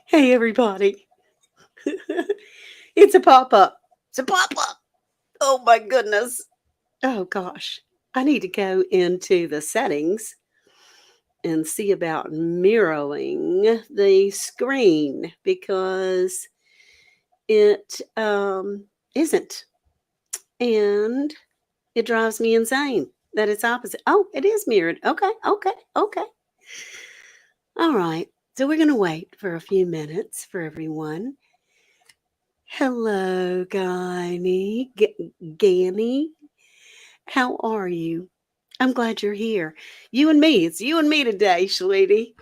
Hey, everybody. It's a pop up. It's a pop up. Oh, my goodness. Oh, gosh. I need to go into the settings and see about mirroring the screen because it isn't. And it drives me insane that it's opposite. Oh, it is mirrored. Okay, okay, okay. All right. So we're going to wait for a few minutes for everyone. Hello, Ganny. How are you? I'm glad you're here. You and me. It's you and me today, sweetie.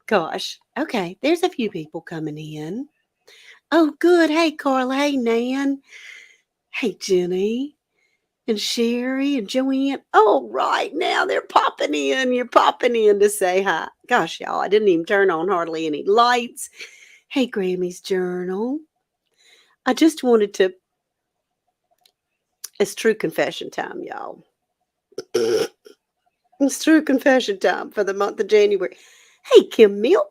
Gosh. Okay, there's a few people coming in. Oh, good. Hey, Carla. Hey, Nan. Hey, Jenny. And Sherry and Joanne. Oh, right now they're popping in. You're popping in to say hi. Gosh, y'all, I didn't even turn on hardly any lights. Hey, Grammy's Journal. I just wanted to. It's true confession time, y'all. It's true confession time for the month of January. Hey, Kim Mill,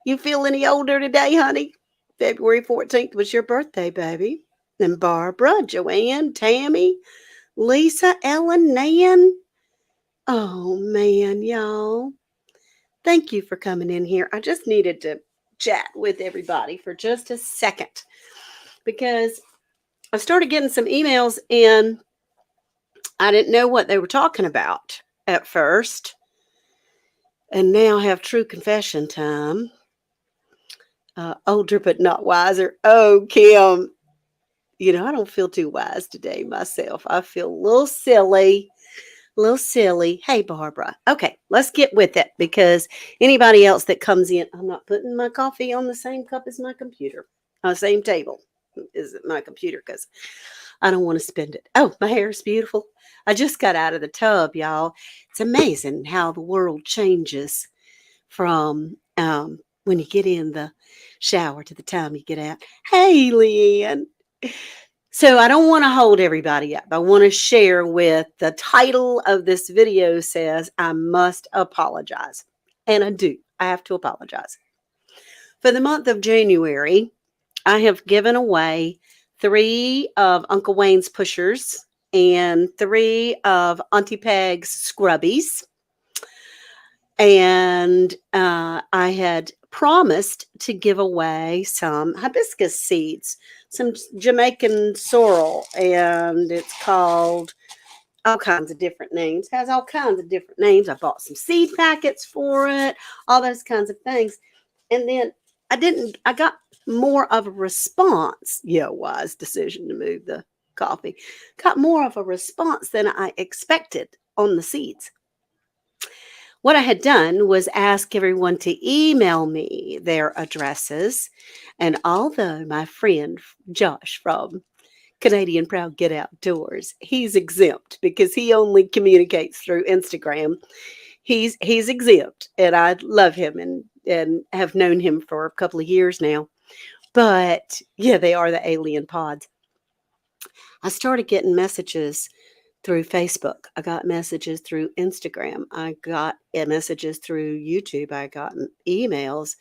you feel any older today, honey? February 14th was your birthday, baby. And Barbara, Joanne, Tammy, Lisa, Ellen, Nan. Oh, man, y'all. Thank you for coming in here. I just needed to chat with everybody for just a second because I started getting some emails and I didn't know what they were talking about at first. And now I have true confession time. Older but not wiser. Oh, Kim, I don't feel too wise today myself. I feel a little silly. A little silly. Hey, Barbara. Okay, let's get with it because anybody else that comes in, I'm not putting my coffee on the same cup as my computer, on the same table as my computer because I don't want to spend it. Oh, my hair is beautiful. I just got out of the tub, y'all. It's amazing how the world changes from when you get in the shower to the time you get out. Hey, Leanne. So I don't want to hold everybody up. I want to share with the title of this video says, I must apologize. And I do. I have to apologize. For the month of January, I have given away 3 of Uncle Wayne's pushers and 3 of Auntie Peg's scrubbies. And I had promised to give away some hibiscus seeds, some Jamaican sorrel, and it's called all kinds of different names. Has all kinds of different names. I bought some seed packets for it, all those kinds of things. And then I got more of a response. Yeah, wise decision to move the coffee. Got more of a response than I expected on the seeds. What I had done was ask everyone to email me their addresses. And although my friend Josh from Canadian Proud Get Outdoors, he's exempt because he only communicates through Instagram. He's exempt, and I love him and have known him for a couple of years now. But yeah, they are the alien pods. I started getting messages through Facebook. I got messages through Instagram. I got messages through YouTube. I got emails.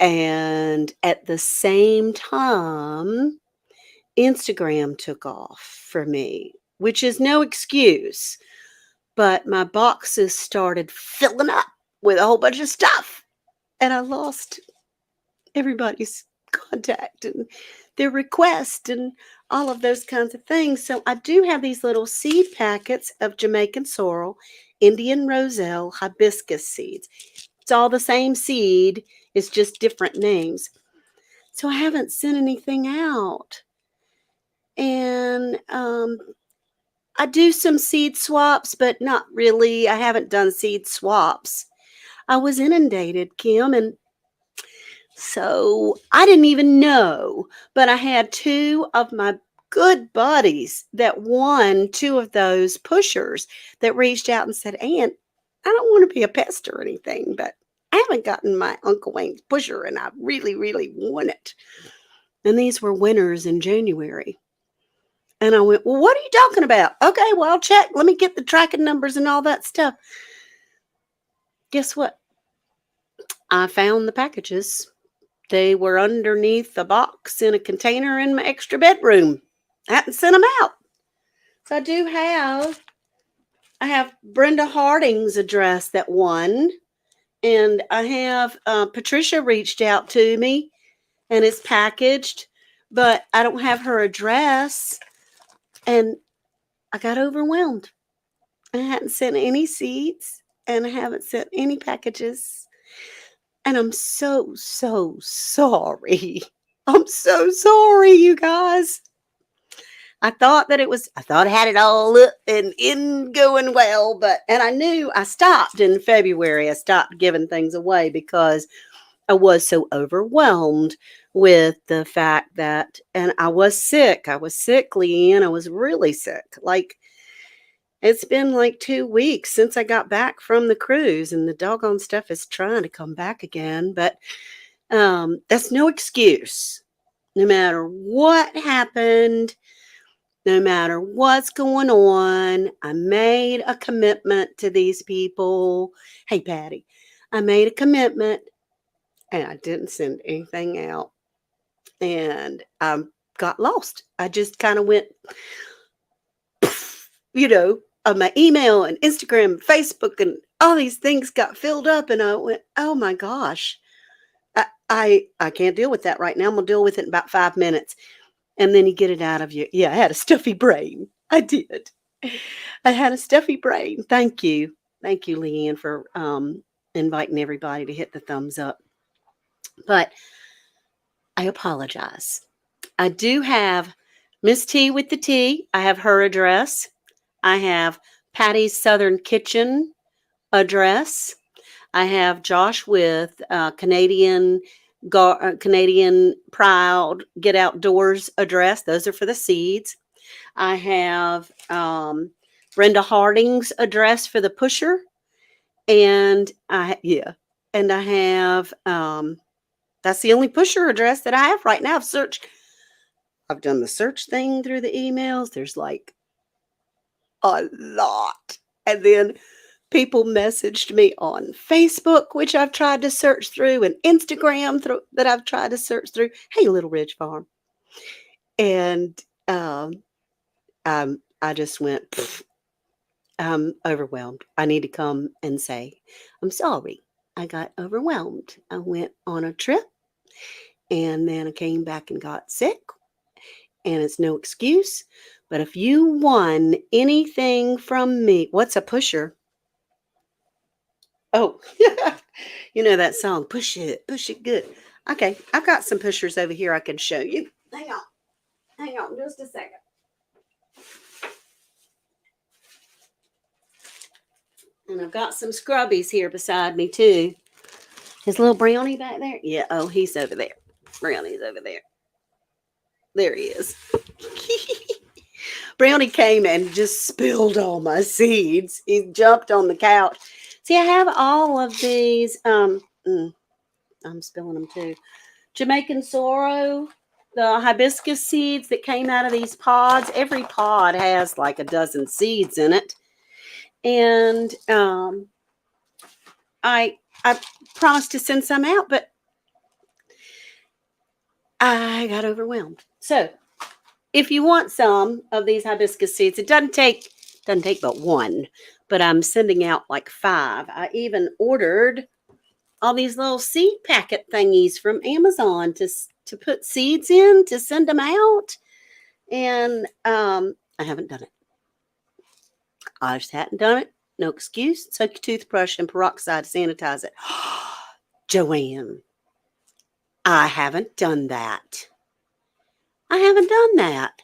And at the same time, Instagram took off for me, which is no excuse. But my boxes started filling up with a whole bunch of stuff. And I lost everybody's contact and their request and all of those kinds of things. So I do have these little seed packets of Jamaican sorrel, Indian roselle, hibiscus seeds. It's all the same seed, it's just different names. So I haven't sent anything out. And I do some seed swaps, but not really. I haven't done seed swaps. I was inundated, Kim, and so I didn't even know, but I had 2 of my good buddies that won 2 of those pushers that reached out and said, Aunt, I don't want to be a pest or anything, but I haven't gotten my Uncle Wayne's pusher and I really, really want it. And these were winners in January. And I went, well, what are you talking about? Okay, well, I'll check. Let me get the tracking numbers and all that stuff. Guess what? I found the packages. They were underneath a box in a container in my extra bedroom. I hadn't sent them out. So I have Brenda Harding's address that won. And I have Patricia reached out to me and it's packaged, but I don't have her address. And I got overwhelmed. I hadn't sent any seeds and I haven't sent any packages. And I'm so, so sorry. I'm so sorry, you guys. I thought I had it all up and in going well, and I knew I stopped in February. I stopped giving things away because I was so overwhelmed with the fact that, and I was sick. I was sick, Leanne. I was really sick. Like, it's been like 2 weeks since I got back from the cruise, and the doggone stuff is trying to come back again. But that's no excuse. No matter what happened, no matter what's going on, I made a commitment to these people. Hey, Patty, I made a commitment and I didn't send anything out. And I got lost. I just kind of went, my email and Instagram and Facebook and all these things got filled up. And I went, oh my gosh, I can't deal with that right now. I'm going to deal with it in about 5 minutes. And then you get it out of you. Yeah, I had a stuffy brain. I did. I had a stuffy brain. Thank you. Thank you, Leanne, for inviting everybody to hit the thumbs up. But I apologize. I do have Miss T with the T. I have her address. I have Patty's Southern Kitchen address. I have Josh with Canadian Proud Get Outdoors address. Those are for the seeds. I have Brenda Harding's address for the pusher. And I have that's the only pusher address that I have right now. I've done the search thing through the emails. There's like a lot. And then people messaged me on Facebook, which I've tried to search through, and Instagram that I've tried to search through. Hey, Little Ridge Farm. And I just went, I'm overwhelmed. I need to come and say, I'm sorry. I got overwhelmed. I went on a trip and then I came back and got sick. And it's no excuse. But if you won anything from me, what's a pusher? Oh, you know that song, push it good. Okay, I've got some pushers over here I can show you. Hang on just a second. And I've got some scrubbies here beside me too. Is little Brownie back there? Yeah, oh, he's over there. Brownie's over there. There he is. Brownie came and just spilled all my seeds. He jumped on the couch. See, I have all of these. I'm spilling them too. Jamaican sorrel, the hibiscus seeds that came out of these pods. Every pod has like a dozen seeds in it. And I promised to send some out, but I got overwhelmed. So if you want some of these hibiscus seeds, it doesn't take but one, but I'm sending out like 5. I even ordered all these little seed packet thingies from Amazon to put seeds in to send them out. And I haven't done it. I just hadn't done it. No excuse. Soak your toothbrush and peroxide to sanitize it. Joanne, I haven't done that. I haven't done that.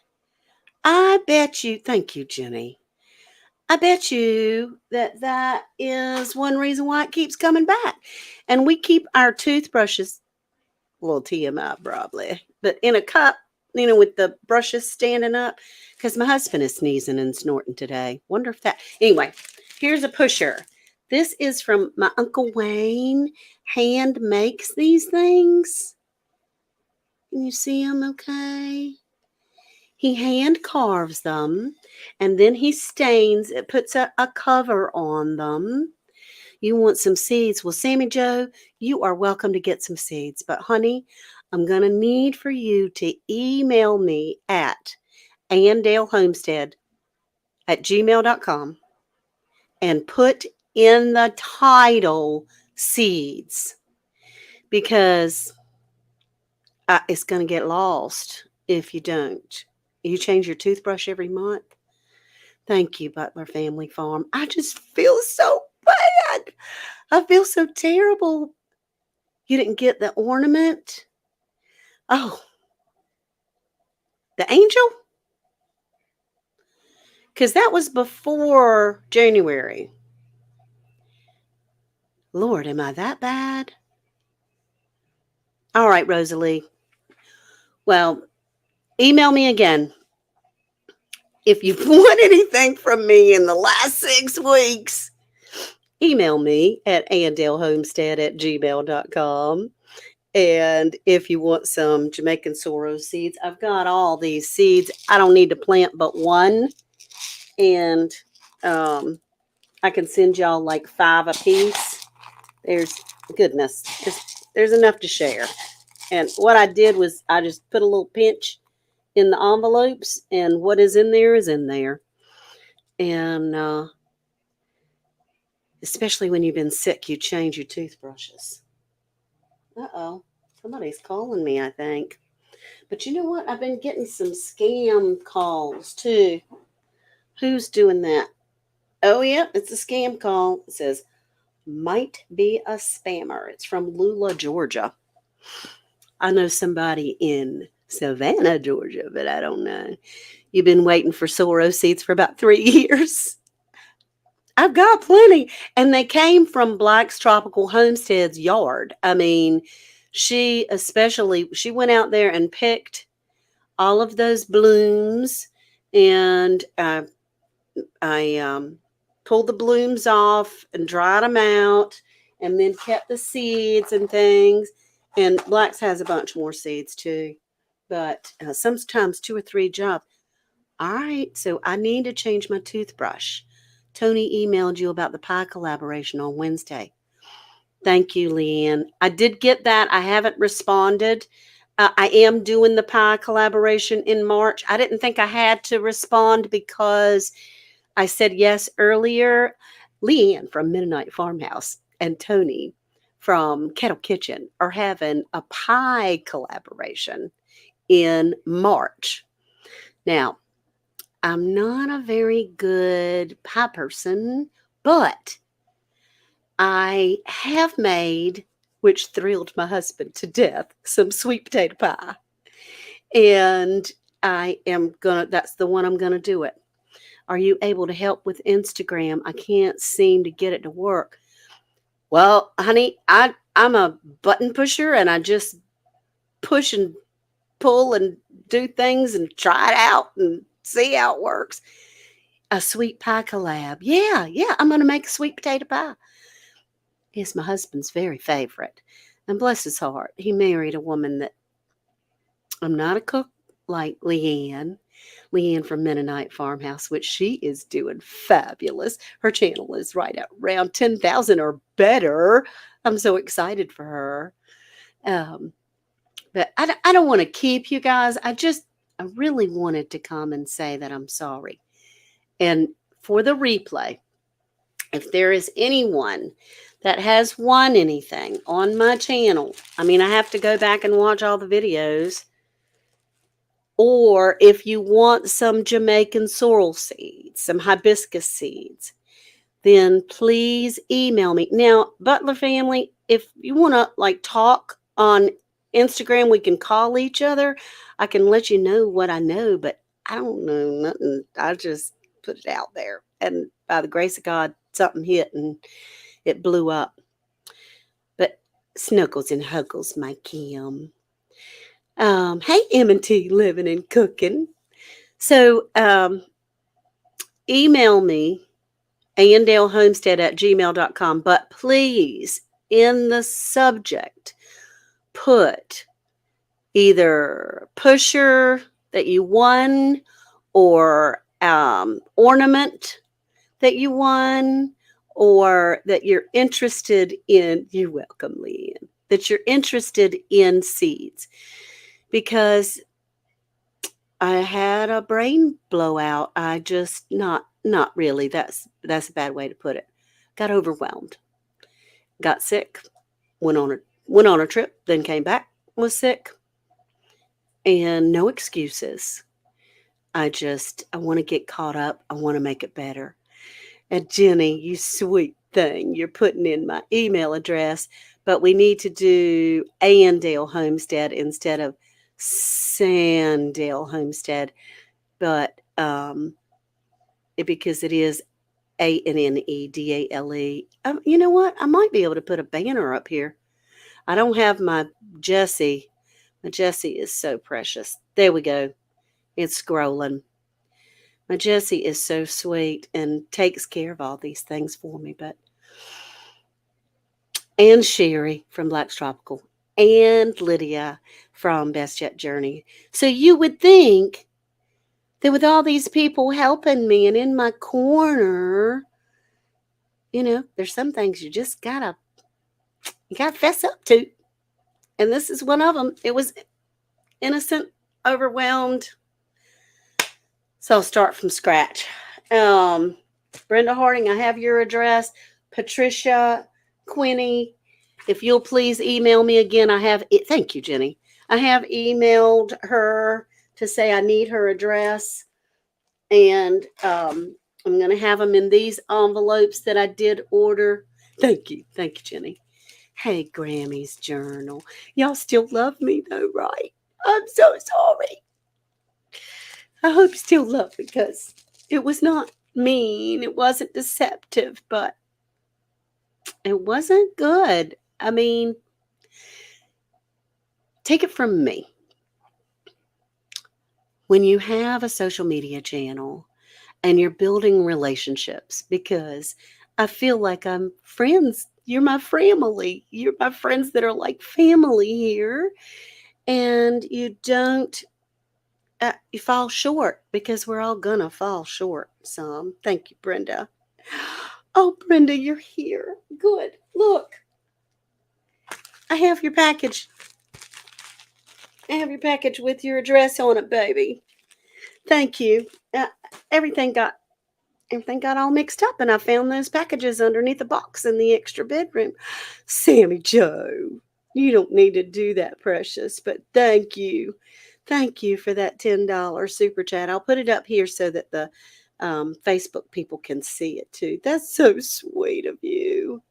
I bet you, thank you, Jenny. I bet you that is one reason why it keeps coming back. And we keep our toothbrushes, a little TMI probably, but in a cup, with the brushes standing up, because my husband is sneezing and snorting today. Wonder if anyway, here's a pusher. This is from my Uncle Wayne. Hand makes these things. Can you see them okay? He hand carves them and then he stains it, puts a cover on them. You want some seeds? Well, Sammy Joe, you are welcome to get some seeds. But, honey, I'm going to need for you to email me at andalehomestead@gmail.com and put in the title seeds, because it's going to get lost if you don't. You change your toothbrush every month. Thank you, Butler Family Farm. I just feel so bad. I feel so terrible. You didn't get the ornament? Oh, the angel? Because that was before January. Lord, am I that bad? All right, Rosalie. Well, email me again. If you want anything from me in the last 6 weeks, email me at andalehomestead@gmail.com. And if you want some Jamaican sorrel seeds, I've got all these seeds. I don't need to plant but one. And I can send y'all like 5 a piece. There's goodness. There's enough to share. And what I did was I just put a little pinch in the envelopes, and what is in there is in there. And especially when you've been sick, you change your toothbrushes. Uh-oh. Somebody's calling me, I think. But you know what? I've been getting some scam calls too. Who's doing that? Oh, yeah, it's a scam call. It says, might be a spammer. It's from Lula, Georgia. I know somebody in Savannah, Georgia, but I don't know. You've been waiting for sorrel seeds for about 3 years. I've got plenty. And they came from Black's Tropical Homestead's yard. I mean, she went out there and picked all of those blooms, and I pulled the blooms off and dried them out, and then kept the seeds and things. And Black's has a bunch more seeds too, but sometimes 2 or 3 jobs. All right, so I need to change my toothbrush. Tony emailed you about the pie collaboration on Wednesday. Thank you, Leanne. I did get that. I haven't responded. I am doing the pie collaboration in March. I didn't think I had to respond because I said yes earlier. Leanne from Mennonite Farmhouse and Tony from Kettle Kitchen are having a pie collaboration in March. Now, I'm not a very good pie person, but I have made, which thrilled my husband to death, some sweet potato pie. And that's the one I'm going to do it. Are you able to help with Instagram? I can't seem to get it to work. Well, honey, I'm a button pusher, and I just push and pull and do things and try it out and see how it works. A sweet pie collab. Yeah, I'm going to make a sweet potato pie. It's my husband's very favorite. And bless his heart, he married a woman that, I'm not a cook like Leanne from Mennonite Farmhouse, which she is doing fabulous. Her channel is right at around 10,000 or better. I'm so excited for her. But I don't want to keep you guys. I really wanted to come and say that I'm sorry. And for the replay, if there is anyone that has won anything on my channel, I mean, I have to go back and watch all the videos. Or if you want some Jamaican sorrel seeds, some hibiscus seeds, then please email me. Now, Butler family, if you want to like talk on Instagram, we can call each other. I can let you know what I know, but I don't know nothing. I just put it out there. And by the grace of God, something hit and it blew up. But snuggles and huggles, my Kim. Hey, M&T Living and Cooking. So email me, andalehomestead@gmail.com. But please, in the subject, put either pusher that you won, or ornament that you won, or that you're interested in, you're welcome, Leanne, that you're interested in seeds. Because I had a brain blowout. I just not really. That's a bad way to put it. Got overwhelmed. Got sick. Went on a trip, then came back, was sick, and no excuses. I want to get caught up. I want to make it better. And Jenny, you sweet thing, you're putting in my email address, but we need to do Andale Homestead instead of Sandale Homestead. But because it is Annedale. You know what? I might be able to put a banner up here. I don't have my Jessie. My Jessie is so precious. There we go. It's scrolling. My Jessie is so sweet and takes care of all these things for me. And Sherry from Black's Tropical, and Lydia from Best Yet Journey. So you would think that with all these people helping me and in my corner, there's some things you just gotta fess up to. And this is one of them. It was innocent, overwhelmed. So I'll start from scratch. Brenda Harding, I have your address. Patricia, Quinny, if you'll please email me again. Thank you, Jenny. I have emailed her to say I need her address. And I'm going to have them in these envelopes that I did order. Thank you, Jenny. Hey, Grammy's Journal. Y'all still love me though, right? I'm so sorry. I hope you still love me because it was not mean. It wasn't deceptive, but it wasn't good. I mean, take it from me. When you have a social media channel and you're building relationships, because I feel like I'm friends. You're my family. You're my friends that are like family here. And you don't, you fall short because we're all gonna fall short some. Thank you, Brenda. Oh, Brenda, you're here. Good. Look, I have your package. I have your package with your address on it, baby. Thank you. Everything got all mixed up, and I found those packages underneath the box in the extra bedroom. Sammy Joe, you don't need to do that, precious, but thank you. Thank you for that $10 super chat. I'll put it up here so that the Facebook people can see it too. That's so sweet of you.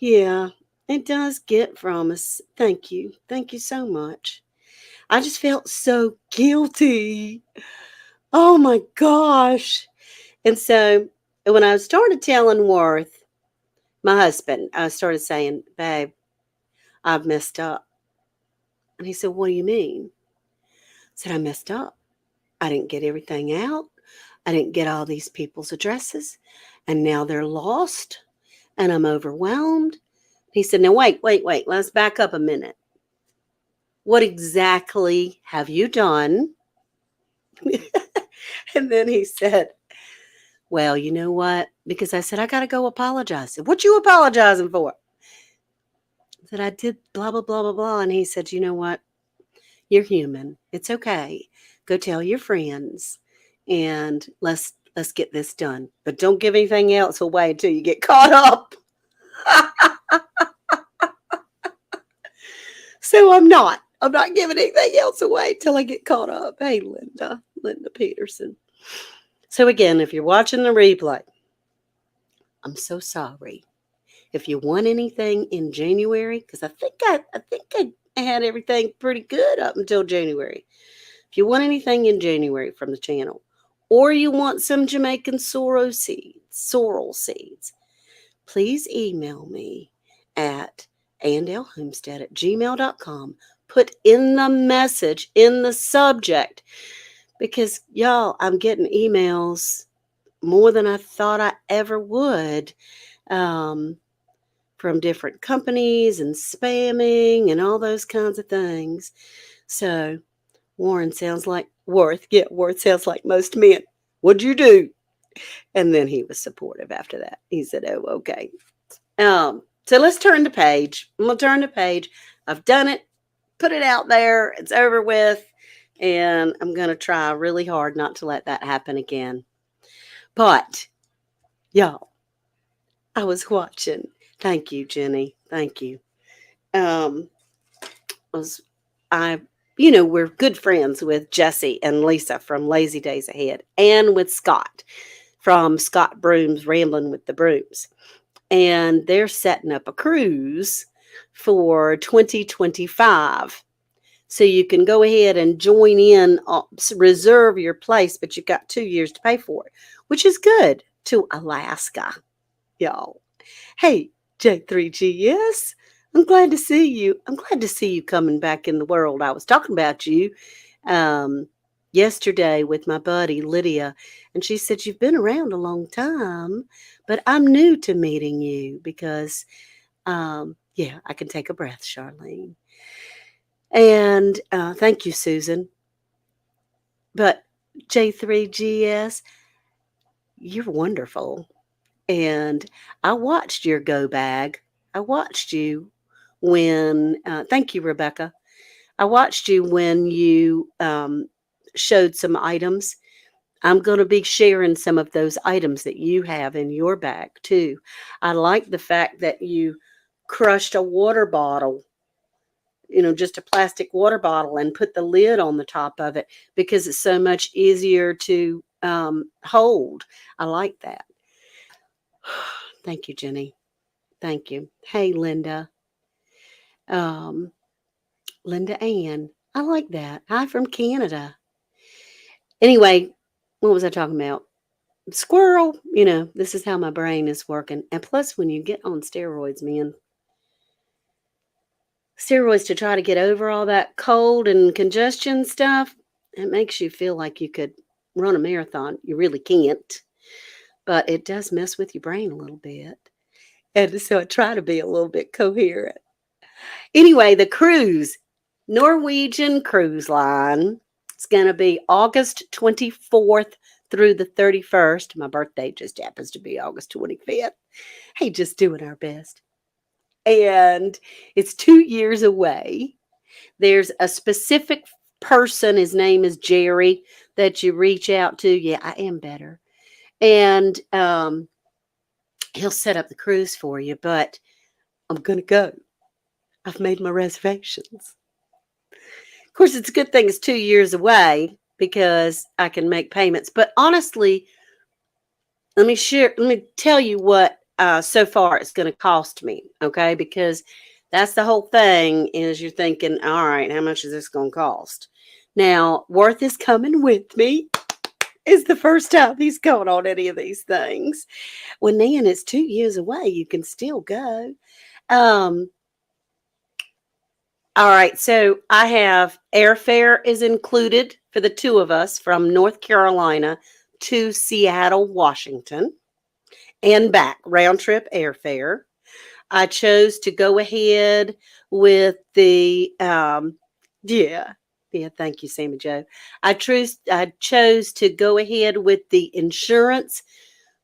Yeah, it does get from us. Thank you. Thank you so much. I just felt so guilty. Oh my gosh. And so when I started telling Worth, my husband, I started saying, babe, I've messed up. And he said, what do you mean? I said, I messed up. I didn't get everything out. I didn't get all these people's addresses. And now they're lost. And I'm overwhelmed. He said, now wait. Let's back up a minute. What exactly have you done? And then he said, well, you know what? Because I said, I got to go apologize. I said, what you apologizing for? I said, I did blah, blah, blah, blah, blah. And he said, you know what? You're human. It's okay. Go tell your friends and let's get this done. But don't give anything else away until you get caught up. So I'm not giving anything else away until I get caught up. Hey, Linda Peterson. So again, if you're watching the replay, I'm so sorry. If you want anything in January, because I think I had everything pretty good up until January. If you want anything in January from the channel, or you want some Jamaican sorrel seeds, please email me at andalehomestead@gmail.com. Put in the message, in the subject, because y'all, I'm getting emails more than I thought I ever would from different companies and spamming and all those kinds of things. So Worth sounds like most men. What'd you do? And then he was supportive after that. He said, "Oh, okay." So let's turn the page. I'm gonna turn the page. I've done it, put it out there, it's over with, and I'm gonna try really hard not to let that happen again. But y'all, I was watching. Thank you, Jenny. Thank you. Um, was I we're good friends with Jesse and Lisa from Lazy Days Ahead and with Scott from Scott Brooms Rambling with the Brooms. And they're setting up a cruise for 2025. So you can go ahead and join in, reserve your place, but you've got 2 years to pay for it, which is good, to Alaska, y'all. Hey, J3GS, I'm glad to see you. I'm glad to see you coming back in the world. I was talking about you um, yesterday with my buddy Lydia, and she said you've been around a long time, but I'm new to meeting you because, yeah, I can take a breath, Charlene. And thank you, Susan. But J3GS, you're wonderful. And I watched your go bag. I watched you when, thank you, Rebecca. I watched you when you showed some items. I'm going to be sharing some of those items that you have in your bag too. I like the fact that you crushed a water bottle, just a plastic water bottle, and put the lid on the top of it because it's so much easier to hold. I like that. Thank you, Jenny. Thank you. Hey, Linda. Um, Linda Ann. I like that. Hi from Canada. Anyway, what was I talking about? Squirrel. This is how my brain is working. And plus, when you get on steroids, man, steroids to try to get over all that cold and congestion stuff, it makes you feel like you could run a marathon. You really can't, but it does mess with your brain a little bit. And so I try to be a little bit coherent. Anyway, the cruise, Norwegian Cruise Line. It's going to be August 24th through the 31st. My birthday just happens to be August 25th. Hey, just doing our best. And it's 2 years away. There's a specific person, his name is Jerry, that you reach out to. Yeah, I am better. And he'll set up the cruise for you, but I'm going to go. I've made my reservations. Of course, it's a good thing it's 2 years away because I can make payments. But honestly, let me tell you what so far it's going to cost me, okay? Because that's the whole thing is you're thinking, all right, how much is this going to cost? Now, Worth is coming with me. It's the first time he's going on any of these things. When then it's 2 years away, you can still go. Um, all right, so I have airfare is included for the two of us from North Carolina to Seattle, Washington, and back, round trip airfare. I chose to go ahead with the, yeah, thank you, Sammy Joe. I chose to go ahead with the insurance,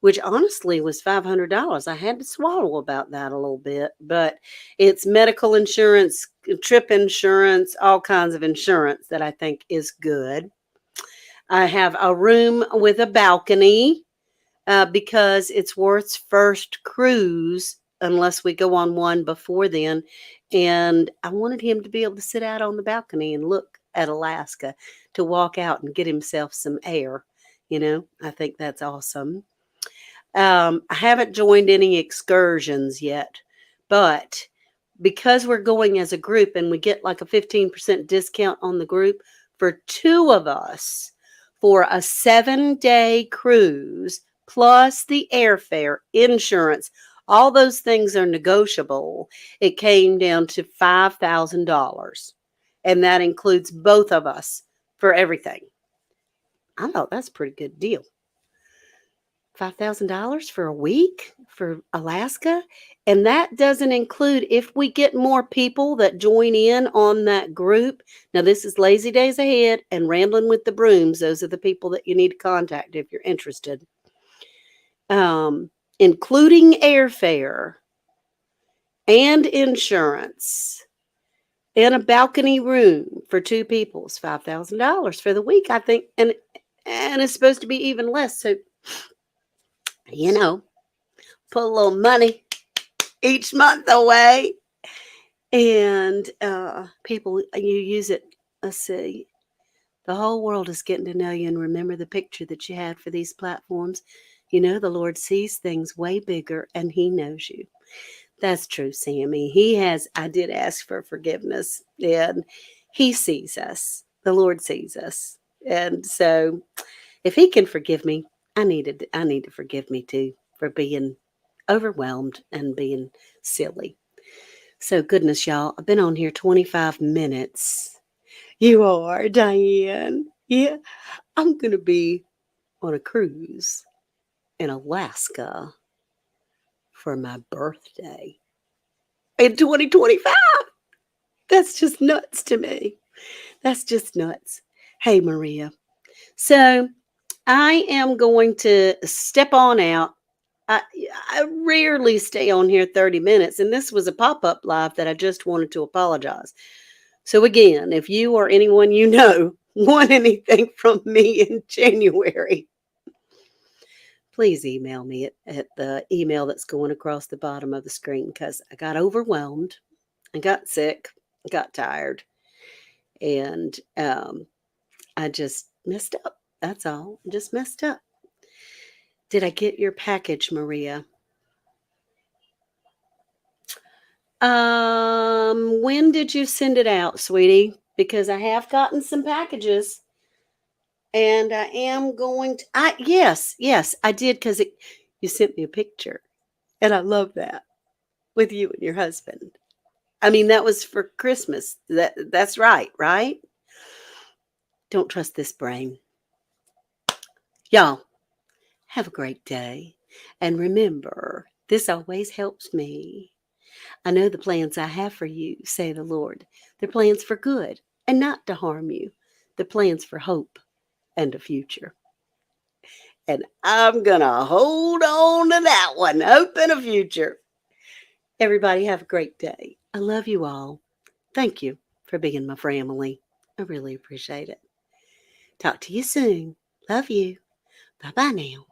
which honestly was $500. I had to swallow about that a little bit, but it's medical insurance, trip insurance, all kinds of insurance that I think is good. I have a room with a balcony because it's Worth's first cruise, unless we go on one before then. And I wanted him to be able to sit out on the balcony and look at Alaska, to walk out and get himself some air. I think that's awesome. I haven't joined any excursions yet, but because we're going as a group and we get like a 15% discount on the group for two of us for a 7-day cruise, plus the airfare, insurance, all those things are negotiable. It came down to $5,000, and that includes both of us for everything. I thought that's a pretty good deal. $5,000 for a week for Alaska. And that doesn't include if we get more people that join in on that group. Now, this is Lazy Days Ahead and Rambling with the Brooms. Those are the people that you need to contact if you're interested. including airfare and insurance in a balcony room for two people is $5,000 for the week, I think, and it's supposed to be even less. So, you know, put a little money each month away, and people, you use it. Let's see. The whole world is getting to know you, and remember the picture that you had for these platforms. You know, the Lord sees things way bigger, and He knows you. That's true, Sammy. I did ask for forgiveness, and He sees us. The Lord sees us. And so if He can forgive me, I need to forgive me too for being overwhelmed and being silly. So goodness, y'all, I've been on here 25 minutes. You are, Diane. Yeah, I'm going to be on a cruise in Alaska for my birthday in 2025. That's just nuts to me. That's just nuts. Hey, Maria. So I am going to step on out. I, I rarely stay on here 30 minutes, and this was a pop up live that I just wanted to apologize. So, again, if you or anyone you know want anything from me in January, please email me at the email that's going across the bottom of the screen, because I got overwhelmed, I got sick, got tired, and I just messed up. That's all. Just messed up. Did I get your package, Maria? When did you send it out, sweetie? Because I have gotten some packages, and I am going to. Yes, I did, because you sent me a picture, and I love that, with you and your husband. I mean, that was for Christmas. That's right, right? Don't trust this brain, y'all. Have a great day, and remember, this always helps me. I know the plans I have for you, say the Lord. They're plans for good and not to harm you. They're plans for hope and a future. And I'm going to hold on to that one, hope and a future. Everybody have a great day. I love you all. Thank you for being my family. I really appreciate it. Talk to you soon. Love you. Bye-bye now.